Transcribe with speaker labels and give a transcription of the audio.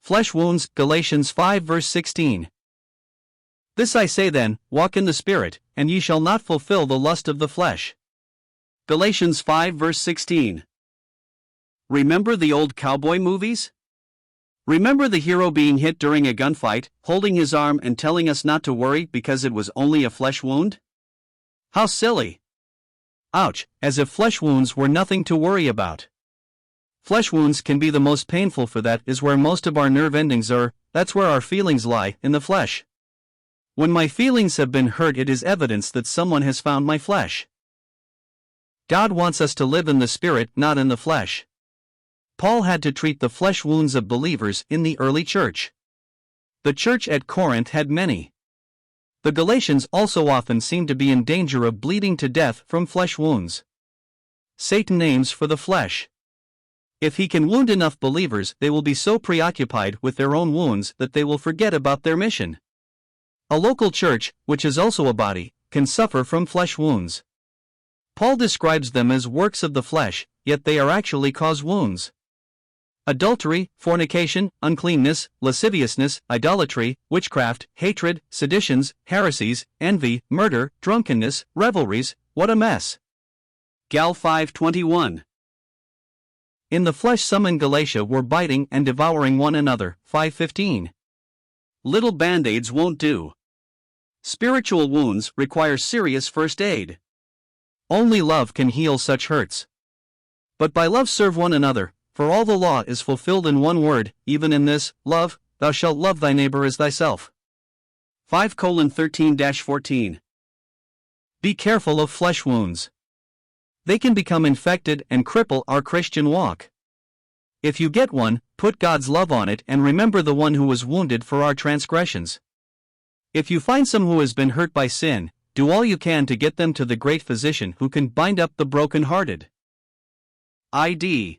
Speaker 1: Flesh wounds, Galatians 5 verse 16. This I say then, walk in the Spirit, and ye shall not fulfill the lust of the flesh. Galatians 5 verse 16. Remember the old cowboy movies? Remember the hero being hit during a gunfight, holding his arm and telling us not to worry because it was only a flesh wound? How silly! Ouch, as if flesh wounds were nothing to worry about. Flesh wounds can be the most painful, for that is where most of our nerve endings are, that's where our feelings lie, in the flesh. When my feelings have been hurt, it is evidence that someone has found my flesh. God wants us to live in the Spirit, not in the flesh. Paul had to treat the flesh wounds of believers in the early church. The church at Corinth had many. The Galatians also often seemed to be in danger of bleeding to death from flesh wounds. Satan aims for the flesh. If he can wound enough believers, they will be so preoccupied with their own wounds that they will forget about their mission. A local church, which is also a body, can suffer from flesh wounds. Paul describes them as works of the flesh, yet they are actually cause wounds. Adultery, fornication, uncleanness, lasciviousness, idolatry, witchcraft, hatred, seditions, heresies, envy, murder, drunkenness, revelries, what a mess. Gal 5:21. In the flesh some in Galatia were biting and devouring one another, 5:15. Little band-aids won't do. Spiritual wounds require serious first aid. Only love can heal such hurts. But by love serve one another, for all the law is fulfilled in one word, even in this, love, thou shalt love thy neighbor as thyself. 5:13-14. Be careful of flesh wounds. They can become infected and cripple our Christian walk. If you get one, put God's love on it and remember the one who was wounded for our transgressions. If you find some who has been hurt by sin, do all you can to get them to the great physician who can bind up the broken-hearted. ID.